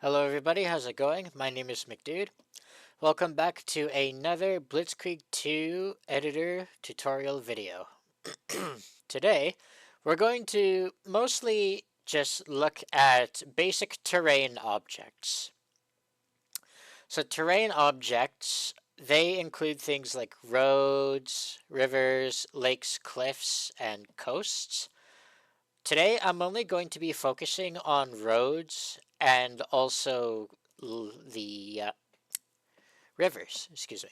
Hello everybody, how's it going? My name is McDude. Welcome back to another Blitzkrieg 2 editor tutorial video. Today, we're going to mostly just look at basic terrain objects. So terrain objects, they include things like roads, rivers, lakes, cliffs, and coasts. Today, I'm only going to be focusing on roads and also the rivers, excuse me.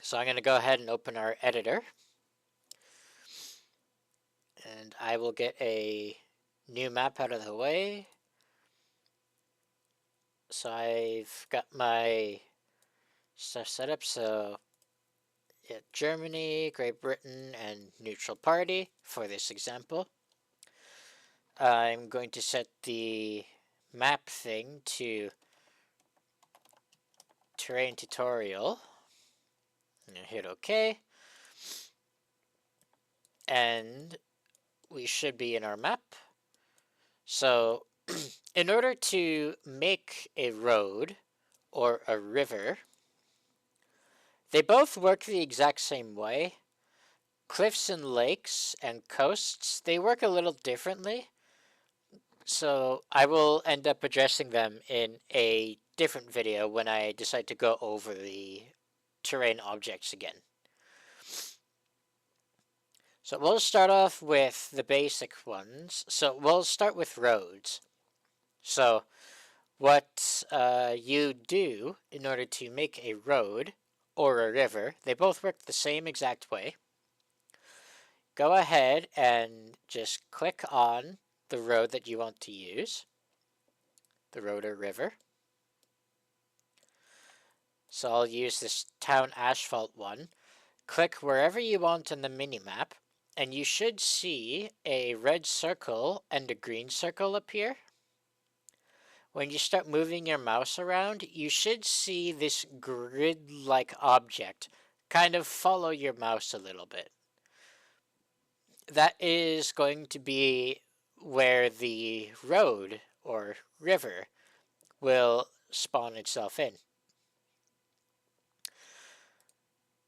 So I'm going to go ahead and open our editor. And I will get a new map out of the way. So I've got my stuff set up. So yeah, Germany, Great Britain, and neutral party for this example. I'm going to set the map thing to terrain tutorial. I'm going to hit OK. And we should be in our map. So in order to make a road or a river, they both work the exact same way. Cliffs and lakes and coasts, they work a little differently. So I will end up addressing them in a different video when I decide to go over the terrain objects again. So we'll start off with the basic ones. So we'll start with roads. So what you do in order to make a road or a river, they both work the same exact way. Go ahead and just click on the road that you want to use, the road or river. So I'll use this town asphalt one. Click wherever you want on the minimap, and you should see a red circle and a green circle appear. When you start moving your mouse around, you should see this grid-like object kind of follow your mouse a little bit. That is going to be where the road or river will spawn itself in.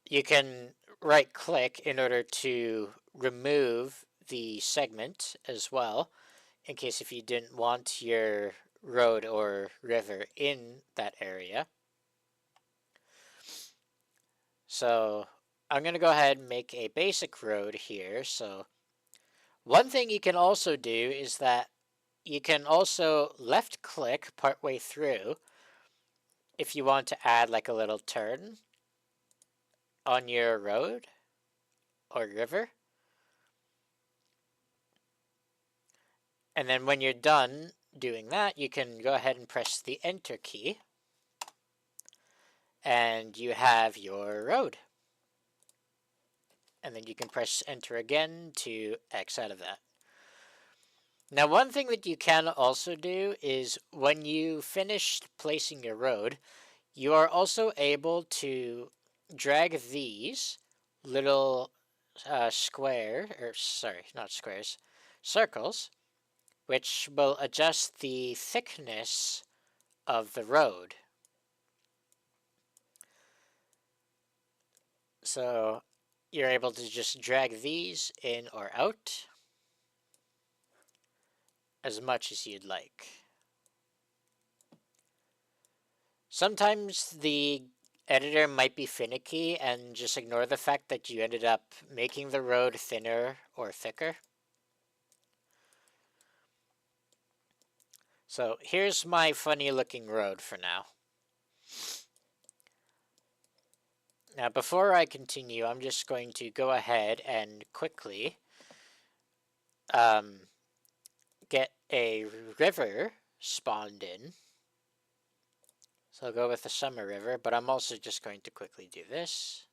You can right click in order to remove the segment as well, in case if you didn't want your road or river in that area. So I'm going to go ahead and make a basic road here. So one thing you can also do is that you can also left click partway through if you want to add like a little turn on your road or river. And then when you're done doing that, you can go ahead and press the enter key and you have your road. And then you can press enter again to X out of that. Now, one thing that you can also do is when you finish placing your road, you are also able to drag these little circles, which will adjust the thickness of the road. So you're able to just drag these in or out as much as you'd like. Sometimes the editor might be finicky and just ignore the fact that you ended up making the road thinner or thicker. So here's my funny looking road for now. Now before I continue, I'm just going to go ahead and quickly get a river spawned in. So I'll go with the summer river, but I'm also just going to quickly do this.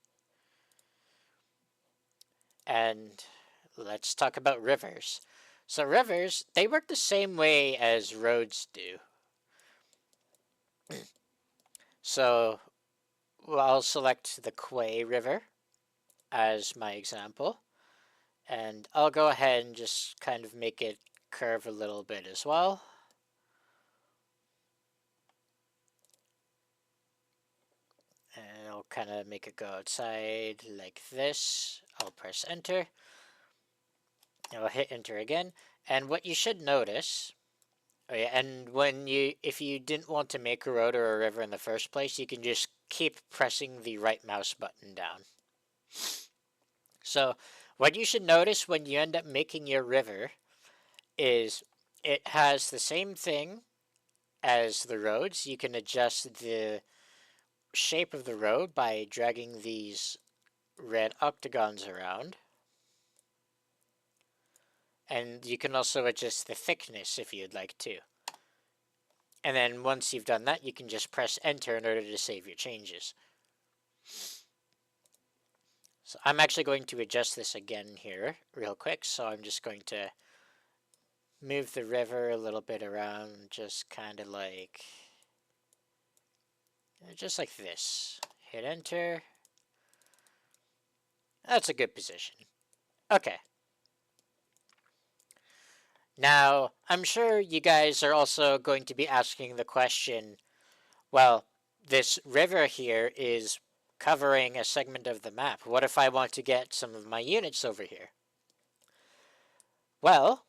And let's talk about rivers. So rivers, they work the same way as roads do. So I'll select the Quay River as my example. And I'll go ahead and just kind of make it curve a little bit as well. I'll kind of make it go outside like this. I'll press enter. I'll hit enter again. And what you should notice, oh yeah, and if you didn't want to make a road or a river in the first place, you can just keep pressing the right mouse button down. So what you should notice when you end up making your river is it has the same thing as the roads. You can adjust the shape of the road by dragging these red octagons around. And you can also adjust the thickness if you'd like to. And then once you've done that, you can just press enter in order to save your changes. So I'm actually going to adjust this again here real quick. So I'm just going to move the river a little bit around, just kind of like, just like this. Hit enter. That's a good position. Okay. Now, I'm sure you guys are also going to be asking the question, well, this river here is covering a segment of the map. What if I want to get some of my units over here? Well,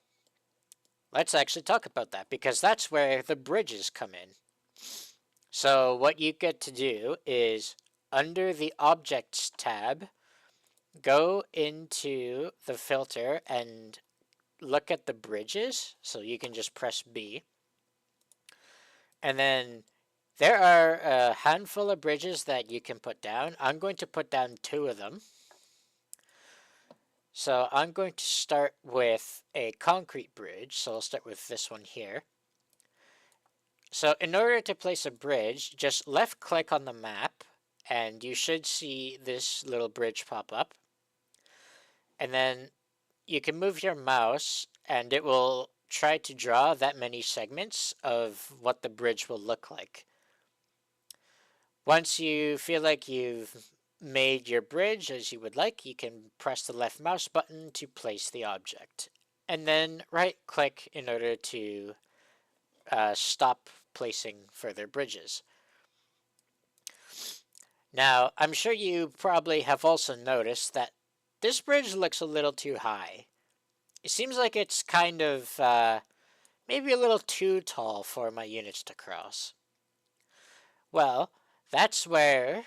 let's actually talk about that, because that's where the bridges come in. So what you get to do is, under the Objects tab, go into the filter and look at the bridges. So you can just press B. And then there are a handful of bridges that you can put down. I'm going to put down 2 of them. So I'm going to start with a concrete bridge. So I'll start with this one here. So in order to place a bridge, just left click on the map and you should see this little bridge pop up. And then you can move your mouse and it will try to draw that many segments of what the bridge will look like. Once you feel like you've made your bridge as you would like, you can press the left mouse button to place the object. And then right click in order to stop placing further bridges. Now, I'm sure you probably have also noticed that this bridge looks a little too high. It seems like it's kind of maybe a little too tall for my units to cross. Well, that's where,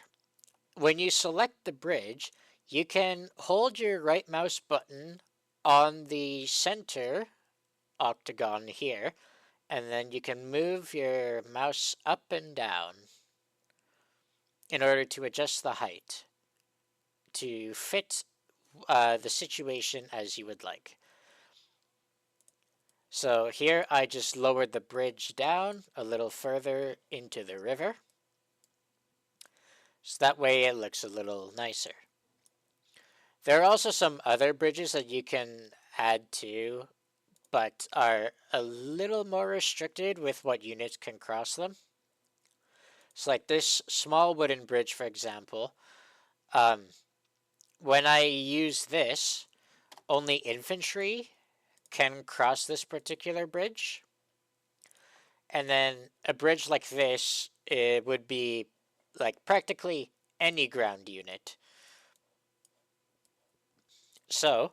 when you select the bridge, you can hold your right mouse button on the center octagon here, and then you can move your mouse up and down in order to adjust the height to fit the situation as you would like. So here I just lowered the bridge down a little further into the river. So that way it looks a little nicer. There are also some other bridges that you can add to, but are a little more restricted with what units can cross them. So like this small wooden bridge, for example, when I use this, only infantry can cross this particular bridge. And then a bridge like this, it would be like practically any ground unit. So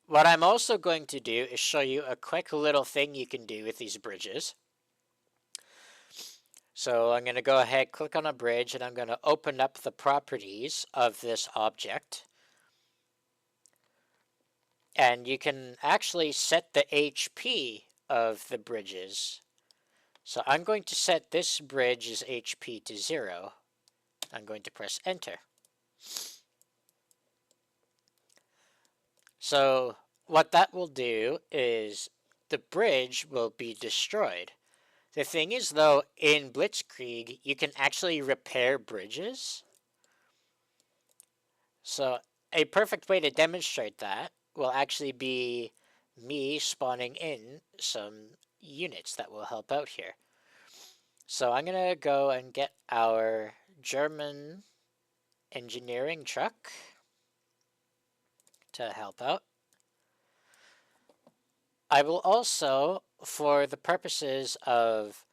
what I'm also going to do is show you a quick little thing you can do with these bridges. So I'm going to go ahead, click on a bridge, and I'm going to open up the properties of this object. And you can actually set the HP of the bridges. So I'm going to set this bridge's HP to 0. I'm going to press enter. So what that will do is the bridge will be destroyed. The thing is, though, in Blitzkrieg, you can actually repair bridges. So a perfect way to demonstrate that will actually be me spawning in some units that will help out here. So I'm going to go and get our German engineering truck to help out. I will also, for the purposes of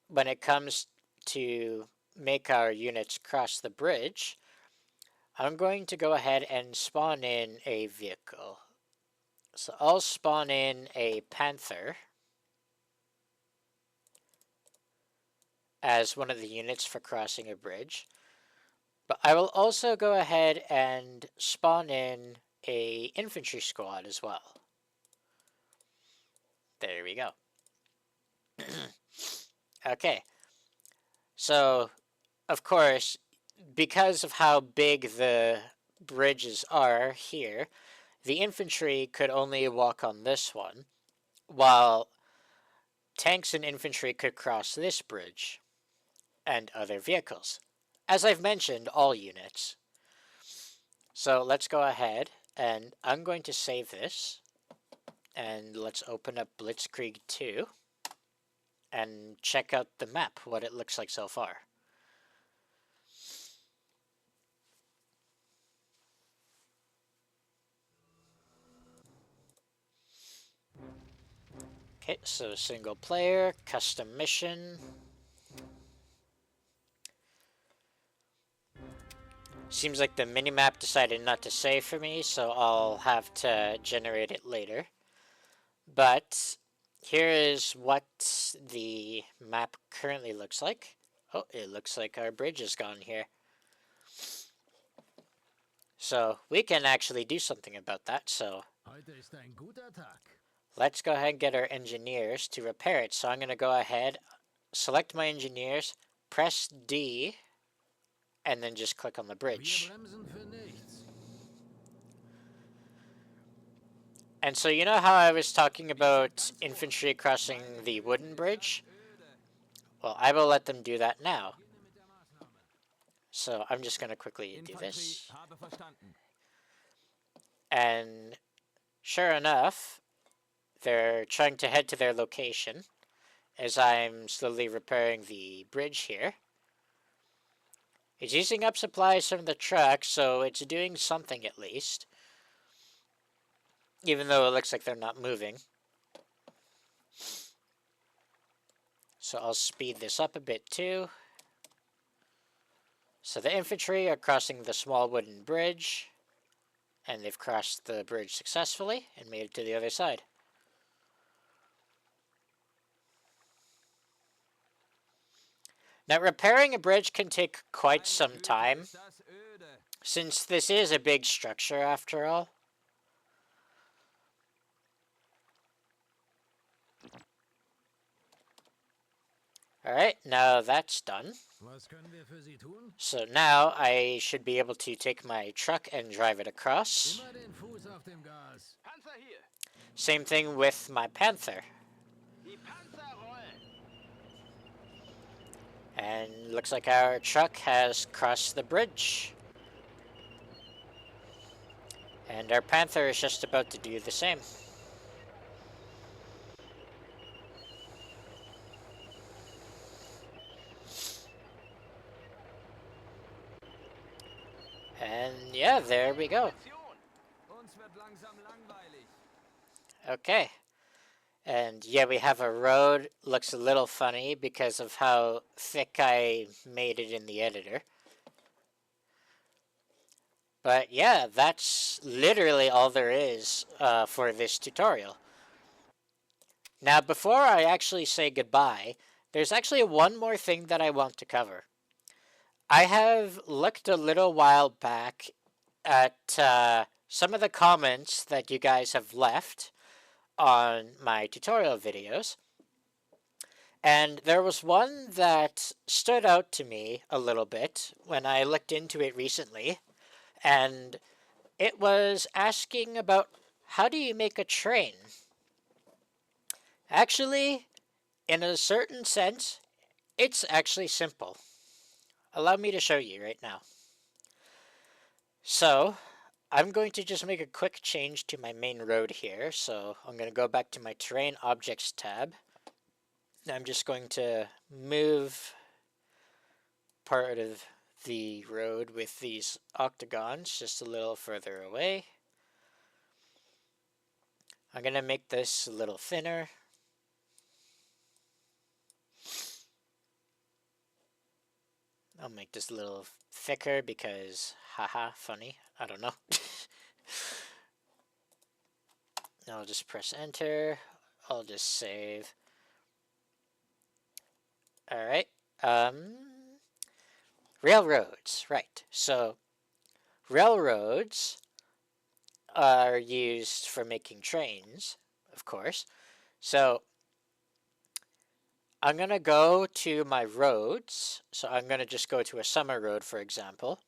when it comes to make our units cross the bridge, I'm going to go ahead and spawn in a vehicle. So I'll spawn in a Panther as one of the units for crossing a bridge. But I will also go ahead and spawn in a infantry squad as well. There we go. Okay, so of course, because of how big the bridges are here, the infantry could only walk on this one, while tanks and infantry could cross this bridge, and other vehicles. As I've mentioned, all units. So let's go ahead, and I'm going to save this, and let's open up Blitzkrieg 2, and check out the map, what it looks like so far. Okay, so single player, custom mission. Seems like the minimap decided not to save for me, so I'll have to generate it later. But here is what the map currently looks like. Oh, it looks like our bridge is gone here. So we can actually do something about that, so let's go ahead and get our engineers to repair it. So I'm going to go ahead, select my engineers, press D, and then just click on the bridge. And so you know how I was talking about infantry crossing the wooden bridge? Well, I will let them do that now. So I'm just going to quickly do this. And sure enough, they're trying to head to their location as I'm slowly repairing the bridge here. It's using up supplies from the truck, so it's doing something at least. Even though it looks like they're not moving. So I'll speed this up a bit too. So the infantry are crossing the small wooden bridge. And they've crossed the bridge successfully and made it to the other side. Now, repairing a bridge can take quite some time, since this is a big structure after all. Alright, now that's done. So now I should be able to take my truck and drive it across. Same thing with my Panther. And looks like our truck has crossed the bridge. And our Panther is just about to do the same. And yeah, there we go. Okay. And yeah, we have a road. Looks a little funny because of how thick I made it in the editor. But yeah, that's literally all there is for this tutorial. Now, before I actually say goodbye, there's actually one more thing that I want to cover. I have looked a little while back at some of the comments that you guys have left on my tutorial videos. And there was one that stood out to me a little bit when I looked into it recently. And it was asking about how do you make a train? Actually, in a certain sense, it's actually simple. Allow me to show you right now. So, I'm going to just make a quick change to my main road here. So, I'm going to go back to my Terrain Objects tab. I'm just going to move part of the road with these octagons just a little further away. I'm going to make this a little thinner. I'll make this a little thicker because, haha, funny. I don't know. I'll just press enter. I'll just save. All right. Railroads, right. So railroads are used for making trains, of course. So I'm going to go to my roads. So I'm going to just go to a summer road, for example.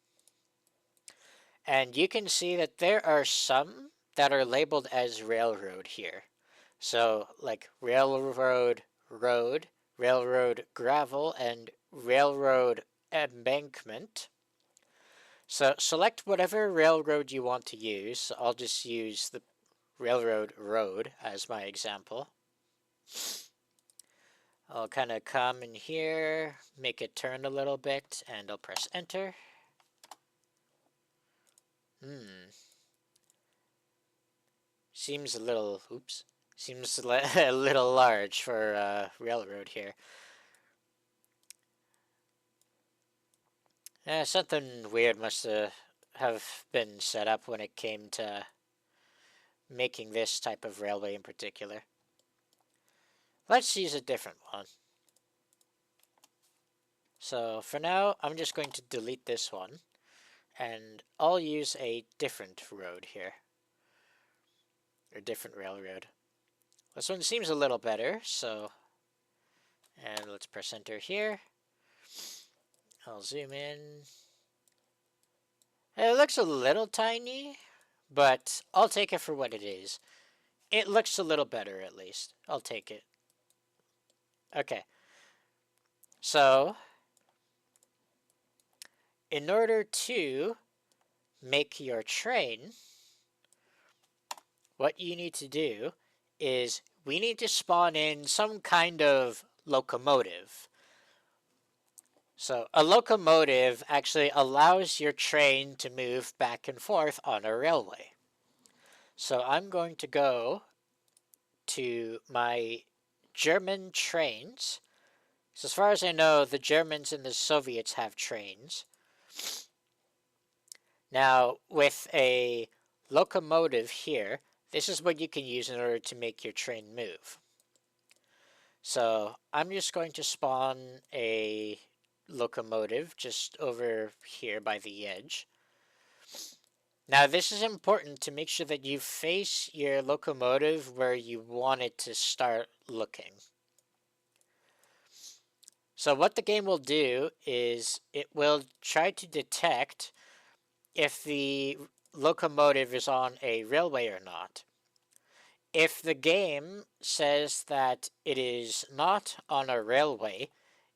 And you can see that there are some that are labeled as railroad here. So like railroad road, railroad gravel, and railroad embankment. So select whatever railroad you want to use. I'll just use the railroad road as my example. I'll kind of come in here, make it turn a little bit, and I'll press enter. Seems a little, oops, seems a little large for a railroad here. Something weird must have been set up when it came to making this type of railway in particular. Let's use a different one. So for now, I'm just going to delete this one, and I'll use a different road here, or different railroad. This one seems a little better, so, and let's press enter here. I'll zoom in. It looks a little tiny, but I'll take it for what it is. It looks a little better, at least. I'll take it. Okay. So, in order to make your train, what you need to do is we need to spawn in some kind of locomotive. So a locomotive actually allows your train to move back and forth on a railway. So I'm going to go to my German trains. So as far as I know, the Germans and the Soviets have trains. Now, with a locomotive here, this is what you can use in order to make your train move. So I'm just going to spawn a locomotive just over here by the edge. Now this is important to make sure that you face your locomotive where you want it to start looking. So what the game will do is it will try to detect if the locomotive is on a railway or not. If the game says that it is not on a railway,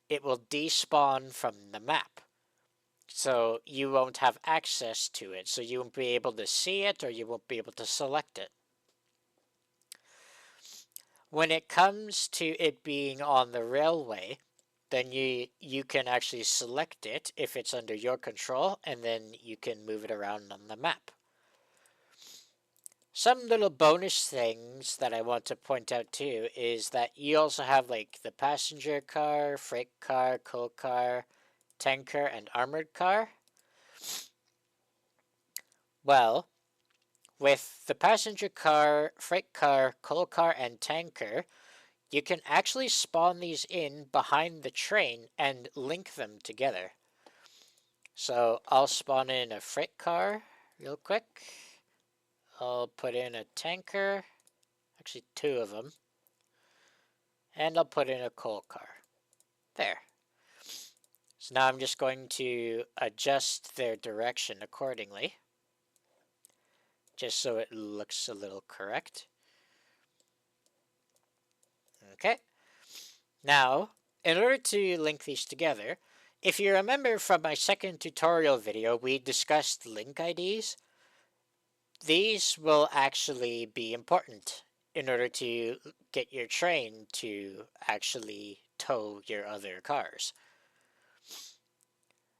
it will despawn from the map. So you won't have access to it. So you won't be able to see it or you won't be able to select it. When it comes to it being on the railway, then you can actually select it if it's under your control, and then you can move it around on the map. Some little bonus things that I want to point out too is that you also have like the passenger car, freight car, coal car, tanker, and armored car. Well, with the passenger car, freight car, coal car, and tanker, you can actually spawn these in behind the train and link them together. So I'll spawn in a freight car real quick. I'll put in a tanker, actually two of them, and I'll put in a coal car. There. So now I'm just going to adjust their direction accordingly, just so it looks a little correct. Okay. Now, in order to link these together, if you remember from my second tutorial video, we discussed link IDs. These will actually be important in order to get your train to actually tow your other cars.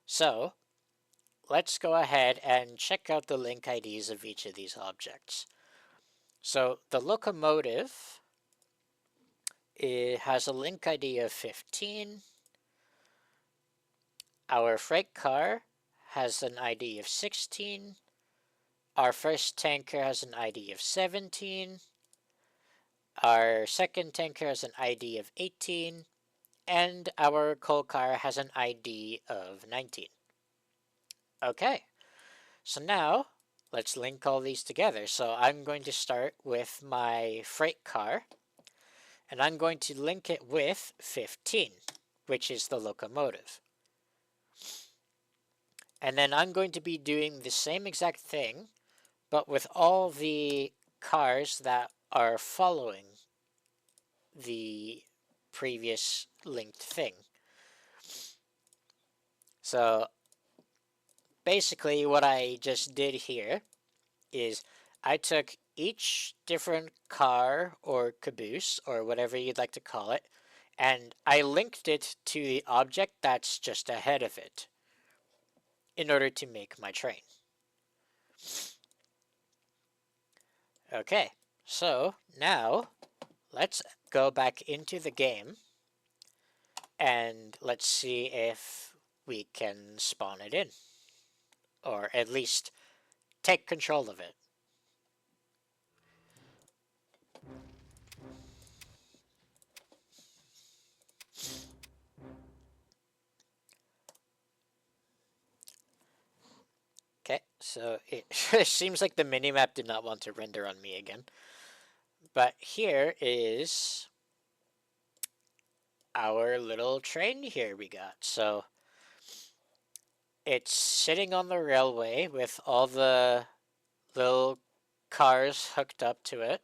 So, let's go ahead and check out the link IDs of each of these objects. So, the locomotive, it has a link ID of 15. our freight car has an ID of 16. Our first tanker has an ID of 17. Our second tanker has an ID of 18. And our coal car has an ID of 19. Okay, so now let's link all these together. So I'm going to start with my freight car, and I'm going to link it with 15, which is the locomotive. And then I'm going to be doing the same exact thing, but with all the cars that are following the previous linked thing. So basically what I just did here is I took each different car or caboose or whatever you'd like to call it, and I linked it to the object that's just ahead of it in order to make my train. Okay, so now let's go back into the game and let's see if we can spawn it in, or at least take control of it. Okay, so it seems like the minimap did not want to render on me again. But here is our little train here we got. So it's sitting on the railway with all the little cars hooked up to it.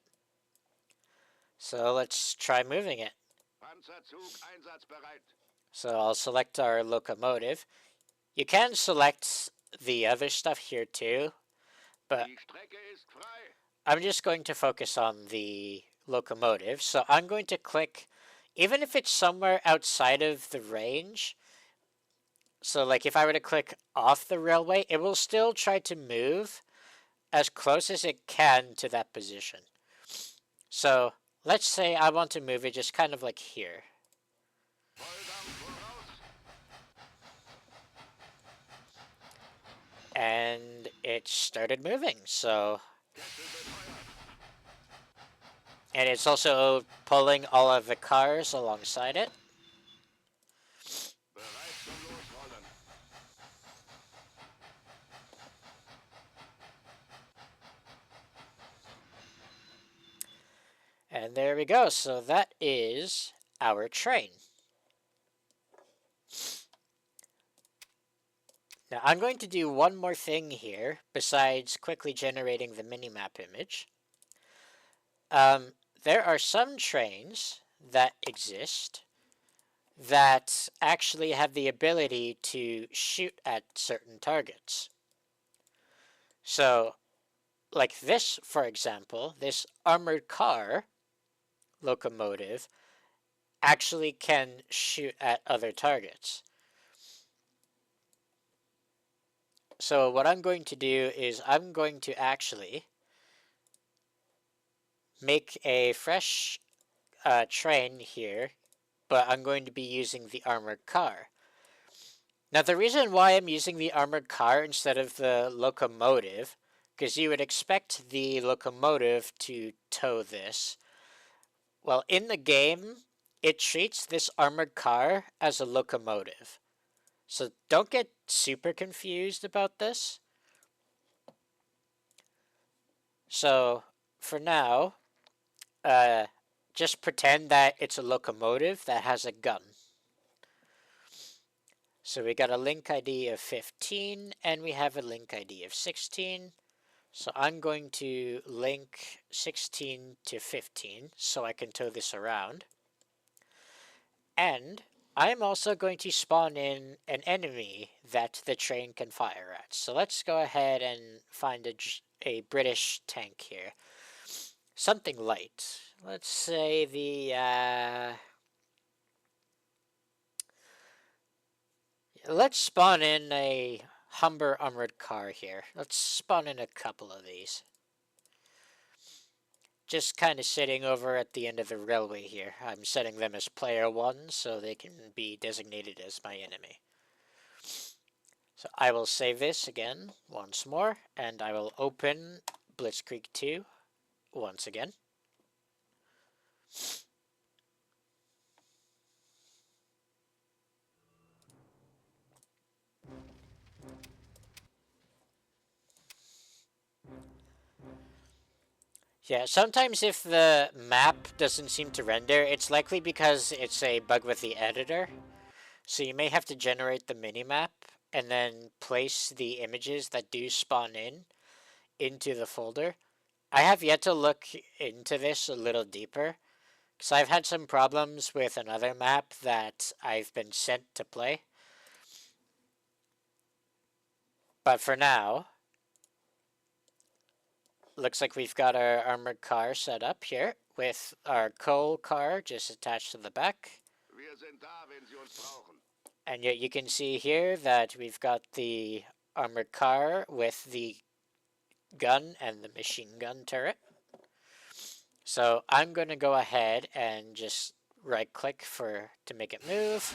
So let's try moving it. So I'll select our locomotive. You can select the other stuff here too, but I'm just going to focus on the locomotive. So I'm going to click, even if it's somewhere outside of the range. So like if I were to click off the railway, it will still try to move as close as it can to that position. So let's say I want to move it just kind of like here. And it started moving, so. And it's also pulling all of the cars alongside it. And there we go. So that is our train. Now I'm going to do one more thing here besides quickly generating the minimap image. There are some trains that exist that actually have the ability to shoot at certain targets. So, like this, for example, this armored car locomotive actually can shoot at other targets. So what I'm going to do is I'm going to actually make a fresh train here, but I'm going to be using the armored car. Now the reason why I'm using the armored car instead of the locomotive, because you would expect the locomotive to tow this. Well, in the game, it treats this armored car as a locomotive. So don't get super confused about this. So for now, just pretend that it's a locomotive that has a gun. So we got a link ID of 15 and we have a link ID of 16. So I'm going to link 16 to 15 so I can tow this around. And I'm also going to spawn in an enemy that the train can fire at. So let's go ahead and find a British tank here. Something light. Let's say the, let's spawn in a Humber armored car here. Let's spawn in a couple of these. Just kind of sitting over at the end of the railway here. I'm setting them as player 1 so they can be designated as my enemy. So I will save this again once more, and I will open Blitzkrieg 2 once again. Yeah, sometimes if the map doesn't seem to render, it's likely because it's a bug with the editor. So you may have to generate the minimap and then place the images that do spawn in into the folder. I have yet to look into this a little deeper, because I've had some problems with another map that I've been sent to play. But for now, looks like we've got our armored car set up here with our coal car just attached to the back. And yet you can see here that we've got the armored car with the gun and the machine gun turret. So I'm going to go ahead and just right click to make it move.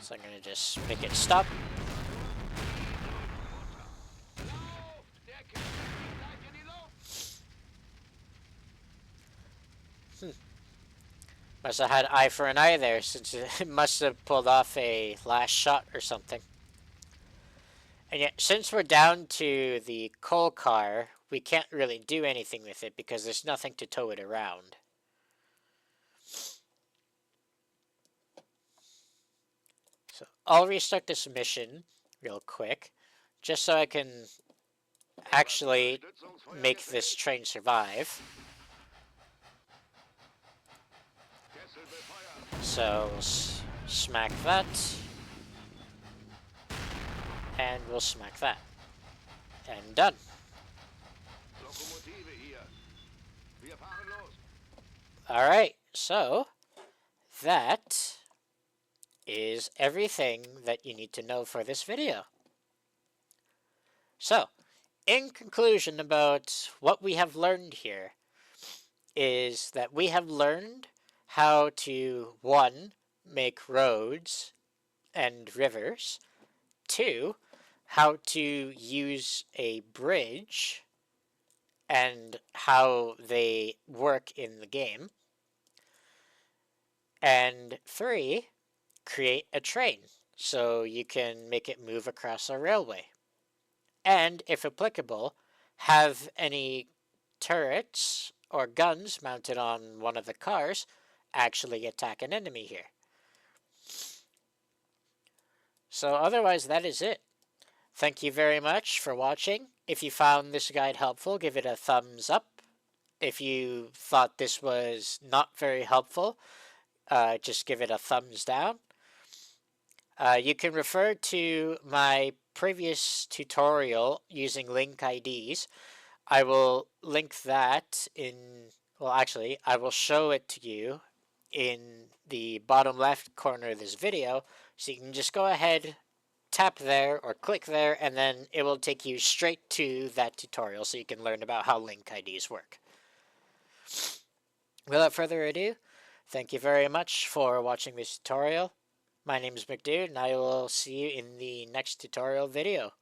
So I'm going to just make it stop. Must have had eye for an eye there, since it must have pulled off a last shot or something. And yet, since we're down to the coal car, we can't really do anything with it because there's nothing to tow it around. So I'll restart this mission real quick, just so I can actually make this train survive. So smack that, and we'll smack that, and done. Alright, so that is everything that you need to know for this video. So, in conclusion about what we have learned here, is that we have learned how to, 1, make roads and rivers, 2, how to use a bridge and how they work in the game, and 3, create a train so you can make it move across a railway, and if applicable, have any turrets or guns mounted on one of the cars actually attack an enemy here. So otherwise, that is it. Thank you very much for watching. If you found this guide helpful, give it a thumbs up. If you thought this was not very helpful, just give it a thumbs down. You can refer to my previous tutorial using link IDs. I will link that in, well, actually, I will show it to you in the bottom left corner of this video. So you can just go ahead, tap there or click there, and then it will take you straight to that tutorial so you can learn about how link IDs work. Without further ado, thank you very much for watching this tutorial. My name is McDude, and I will see you in the next tutorial video.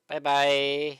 Bye bye.